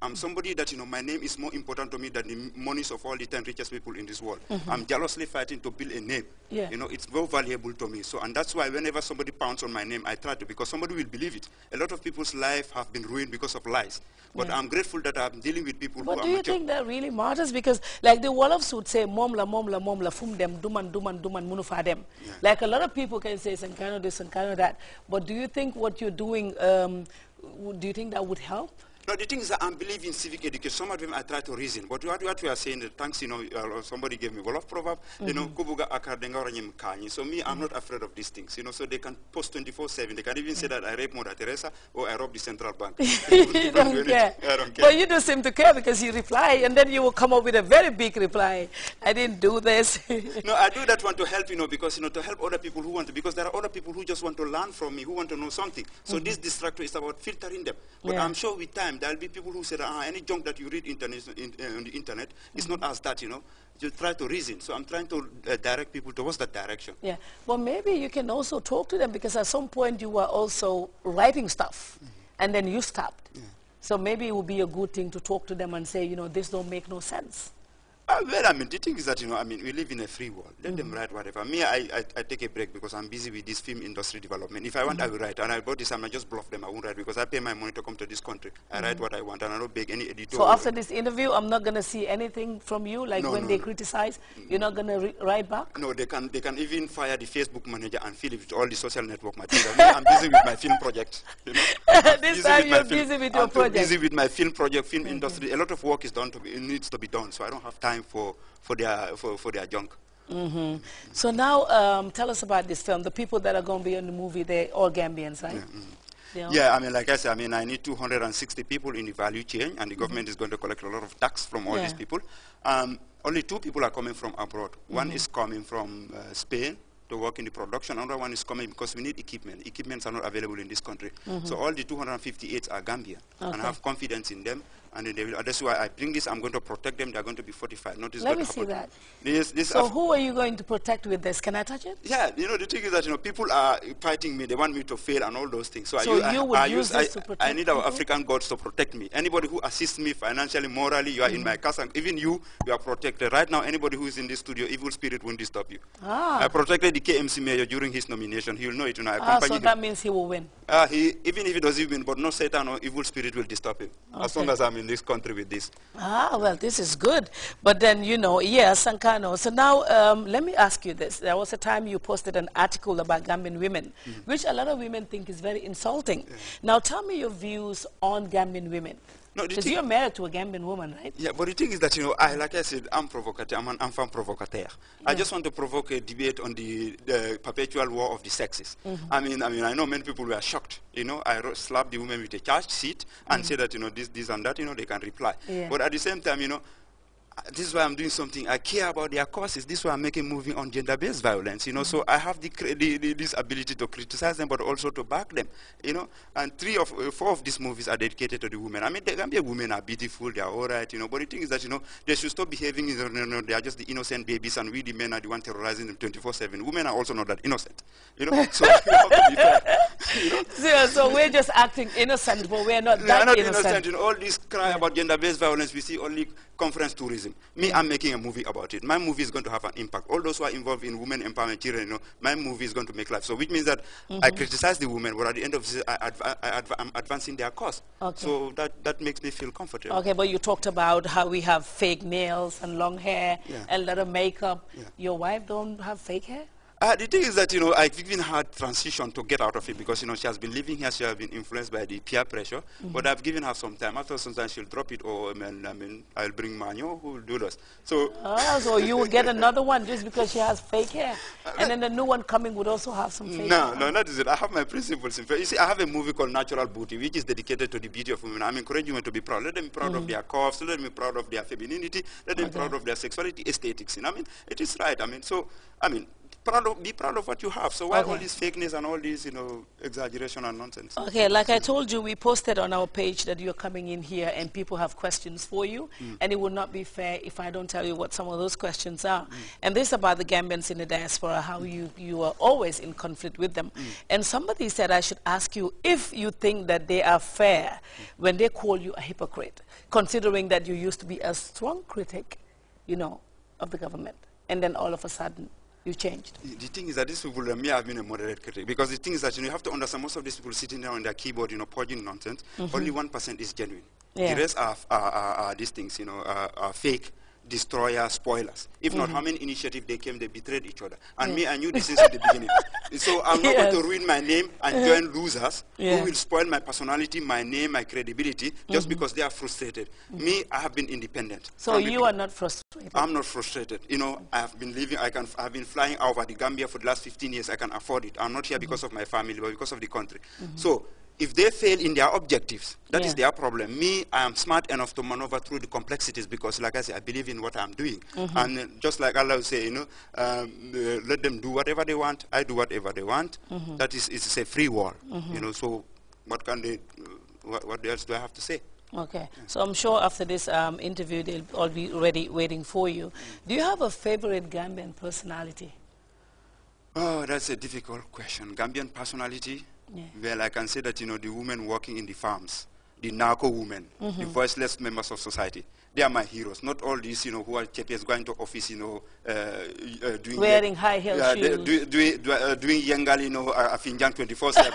I'm somebody that, my name is more important to me than the monies of all the 10 richest people in this world. I'm jealously fighting to build a name. Yeah. It's very valuable to me. So, and that's why whenever somebody pounds on my name, I try to, because somebody will believe it. A lot of people's life have been ruined because of lies. But I'm grateful that I'm dealing with people who are But do you think that really matters? Because like the Wolofs would say, momla, fum dem, duman, munufa dem. Yeah. Like a lot of people can say, Sankano this, Sankano that. But do you think what you're doing, do you think that would help? No, the thing is that I believe in civic education. Some of them I try to reason. But what we are saying, thanks, somebody gave me Wolof proverb, kubuga akar denga oranyem kanyi. So me, I'm not afraid of these things, so they can post 24/7. They can even say that I rape Mother Teresa or I rob the central bank. You don't care. I don't care. But you do seem to care because you reply, and then you will come up with a very big reply. I didn't do this. No, I do that one to help, because, to help other people who want to, because there are other people who just want to learn from me, who want to know something. So this distractor is about filtering them. But I'm sure with time, there will be people who say that any junk that you read on the internet is not as that, You try to reason. So I'm trying to direct people towards that direction. Yeah. Well, maybe you can also talk to them because at some point you were also writing stuff and then you stopped. Yeah. So maybe it would be a good thing to talk to them and say, this don't make no sense. Well, the thing is that, we live in a free world. Let them write whatever. Me, I take a break because I'm busy with this film industry development. If I want, I will write. And about this time, I just bluff them. I won't write because I pay my money to come to this country. I write what I want, and I don't beg any editor. So after this interview, I'm not going to see anything from you? Like when they criticize, you're not going to write back? No, they can even fire the Facebook manager and fill it with all the social network material. I'm busy with my film project. This time you're busy with your project. I'm busy with my film project, film industry. A lot of work is needs to be done, so I don't have time for their junk. So now tell us about this film. The people that are going to be in the movie, they're all Gambians, right? Yeah, like I said, I need 260 people in the value chain, and the government is going to collect a lot of tax from all these people. Only 2 people are coming from abroad. One is coming from Spain to work in the production. Another one is coming because we need equipment. Equipments are not available in this country. So all the 258 are Gambian, and I have confidence in them. And then that's why I bring this. I'm going to protect them. They're going to be fortified. Let me see that. So who are you going to protect with this? Can I touch it? Yeah, the thing is that people are fighting me. They want me to fail and all those things. So I need our African gods to protect me. Anybody who assists me financially, morally, you are in my castle. Even you are protected. Right now, anybody who is in this studio, evil spirit won't disturb you. I protected the KMC mayor during his nomination. He will know it. So that means he will win. Even if he doesn't win, but no Satan or evil spirit will disturb him. As long as I'm in this country with this. Well, this is good. But then, Sankano. So now, let me ask you this. There was a time you posted an article about Gambian women, which a lot of women think is very insulting. Now, tell me your views on Gambian women. Because you're married to a Gambian woman, right? Yeah, but the thing is that, like I said, I'm provocateur. I'm an enfant provocateur. I just want to provoke a debate on the perpetual war of the sexes. I know many people were shocked. I slapped the women with a charge sheet and said that, this and that, they can reply. But at the same time, this is why I'm doing something. I care about their causes. This is why I'm making a movie on gender-based violence, So I have this ability to criticize them, but also to back them, And 4 of these movies are dedicated to the women. The Gambian women are beautiful, they are all right, But the thing is that, they should stop behaving, they are just the innocent babies, and we, the men, are the ones terrorizing them 24/7. Women are also not that innocent, So you have to be fair, So we're just acting innocent, but we're not that innocent. All this cry about gender-based violence, we see only conference tourism. Me, I'm making a movie about it. My movie is going to have an impact. All those who are involved in women empowerment children, my movie is going to make life. So which means that I criticize the women, but at the end of this, I'm advancing their cause. So that makes me feel comfortable. Okay, but you talked about how we have fake nails and long hair and a lot of makeup. Your wife don't have fake hair? The thing is that, I've even had transition to get out of it because, she has been living here, she has been influenced by the peer pressure, but I've given her some time. After some time, she'll drop it, or I'll bring Manyo who will do this. So, so you will get another one just because she has fake hair, and then the new one coming would also have some fake hair. No, that is it. I have my principles. You see, I have a movie called Natural Beauty, which is dedicated to the beauty of women. I'm encouraging women to be proud. Let them be proud of their curves, let them be proud of their femininity, let them be proud of their sexuality, aesthetics. It is right. be proud of what you have. So why all this fakeness and all this, exaggeration and nonsense? Okay, like I told you, we posted on our page that you're coming in here and people have questions for you, and it would not be fair if I don't tell you what some of those questions are. And this is about the Gambians in the diaspora, how you are always in conflict with them. And somebody said I should ask you if you think that they are fair when they call you a hypocrite, considering that you used to be a strong critic, of the government, and then all of a sudden you changed. The thing is that these people, me, have been a moderate critic, because the thing is that you have to understand most of these people sitting down on their keyboard, purging nonsense. Only 1% is genuine. The rest are these things, are fake, destroyers, spoilers. If not, how many initiatives they came, they betrayed each other. And me, I knew this since the beginning. So I'm not going to ruin my name and join losers who will spoil my personality, my name, my credibility, just because they are frustrated. Me, I have been independent. So you are not frustrated? I'm not frustrated. I have been living, I've been flying over the Gambia for the last 15 years. I can afford it. I'm not here because of my family, but because of the country. So if they fail in their objectives, that is their problem. Me, I am smart enough to maneuver through the complexities because, like I say, I believe in what I'm doing. And just like Allah will say, let them do whatever they want. I do whatever they want. That is, it's a free world. So what can they? What else do I have to say? Okay. So I'm sure after this interview, they'll all be ready, waiting for you. Do you have a favorite Gambian personality? Oh, that's a difficult question. Gambian personality. Well, I can say that, the women working in the farms, the narco women, the voiceless members of society, they are my heroes. Not all these, who are KPS going to office, doing... Wearing high heel shoes. Doing Yengal, Afinjan 24/7,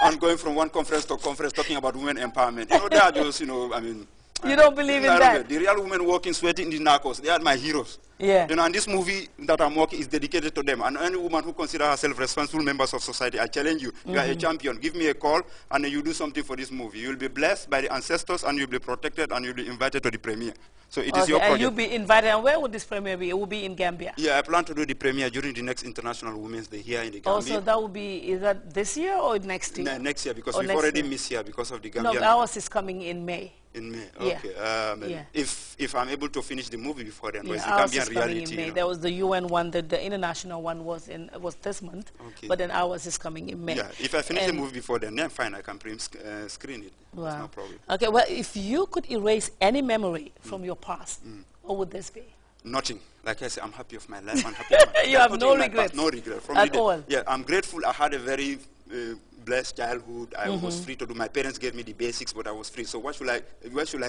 and going from one conference to conference talking about women empowerment. They are those, You don't believe in that? The real women working, sweating in the narcos, they are my heroes. And this movie that I'm working is dedicated to them. And any woman who considers herself responsible members of society, I challenge you. You are a champion. Give me a call and you do something for this movie. You'll be blessed by the ancestors and you'll be protected and you'll be invited to the premiere. So it is your project. And you'll be invited. And where would this premiere be? It will be in Gambia? Yeah, I plan to do the premiere during the next International Women's Day here in the Gambia. Also, that will be, is that this year or next year? Next year, because we've already missed here because of the Gambia. No, ours is coming in May. In May, okay. If I'm able to finish the movie before then, it's the ours Gambian is reality. Coming in May. There was the UN one, the international one was this month, but then ours is coming in May. Yeah, if I finish the movie before then fine, I can screen it. Wow. That's no problem. Okay, well, if you could erase any memory from your past, what would this be? Nothing. Like I said, I'm happy of my life. I'm happy of my You have no regrets? No regret. From at all? Yeah, I'm grateful. I had a very blessed childhood. I was free to do. My parents gave me the basics, but I was free. So what should I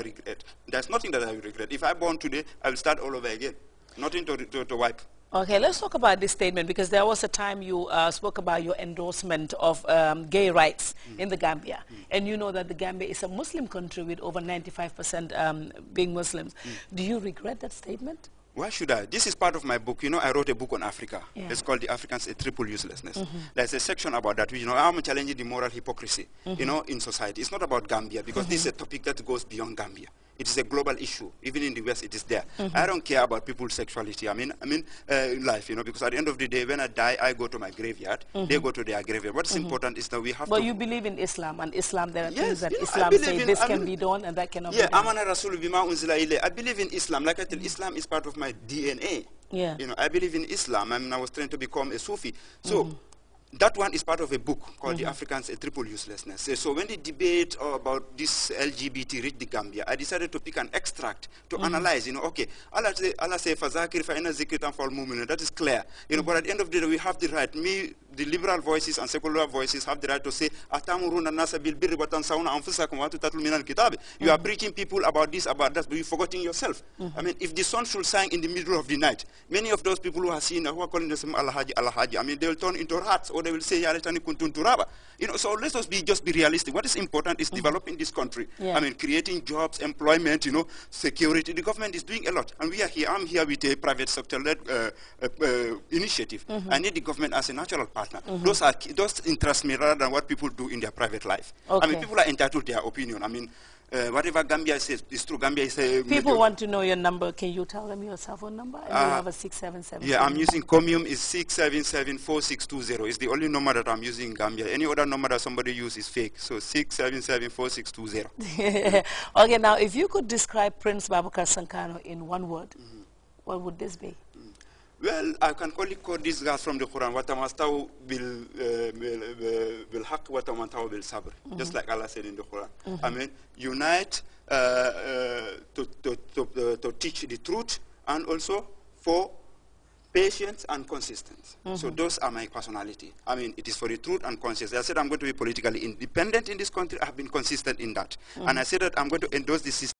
regret? There's nothing that I will regret. If I'm born today, I will start all over again. Nothing to wipe. Okay, let's talk about this statement, because there was a time you spoke about your endorsement of gay rights in the Gambia. And you know that the Gambia is a Muslim country with over 95% being Muslims. Do you regret that statement? Why should I? This is part of my book. I wrote a book on Africa. It's called The Africans, a Triple Uselessness. There's a section about that. I'm challenging the moral hypocrisy, in society. It's not about Gambia, because this is a topic that goes beyond Gambia. It is a global issue. Even in the West, it is there. I don't care about people's sexuality. I mean, life, because at the end of the day, when I die, I go to my graveyard. They go to their graveyard. What's important is that we have to... But you believe in Islam, and Islam, there are things that Islam say this can be done and that cannot be done. I believe in Islam. Like I tell, Islam is part of my DNA. I believe in Islam. I was trying to become a Sufi. So that one is part of a book called The Africans, a Triple Uselessness. So when the debate about this LGBT reached the Gambia, I decided to pick an extract to analyze, okay, Allah say, فَذَاكِرْ فَإِنَّ الذِّكْرَ تَنْفَعُ الْمُؤْمِنِينَ. That is clear. But at the end of the day, we have the right. The liberal voices and secular voices have the right to say, أَتَأْمُرُونَ النَّاسَ بِالْبِرِّ وَتَنْسَوْنَ أَنفُسَكُمْ وَأَنْتُمْ تَتْلُونَ مِنَ الْكِتَابِ. You are preaching people about this, about that, but you're forgetting yourself. I mean, if the sun should shine in the middle of the night, many of those people who are seen, who are calling themselves Al-Haji, Al-Haji, I mean, they will turn into rats, or they will say, so let us just be realistic. What is important is developing this country. I mean, creating jobs, employment, security. The government is doing a lot. And we are here. I'm here with a private sector-led initiative. I need the government as a natural partner. Those interest me rather than what people do in their private life. I mean, people are entitled to their opinion. I mean, whatever Gambia says is true. Gambia is a... People want to know your number. Can you tell them your cell phone number? And you have a 677. Yeah, I'm using Comium is 677-4620. It's the only number that I'm using in Gambia. Any other number that somebody uses is fake. So 677-4620. Okay, now if you could describe Prince Babukar Sankano in one word, what would this be? Well, I can only quote these guys from the Quran. Watamastaw bil haq, watamantaw bil sabr. Just like Allah said in the Quran. I mean, unite to teach the truth, and also for patience and consistency. So those are my personality. I mean, it is for the truth and consistency. I said I'm going to be politically independent in this country. I have been consistent in that. And I said that I'm going to endorse this system.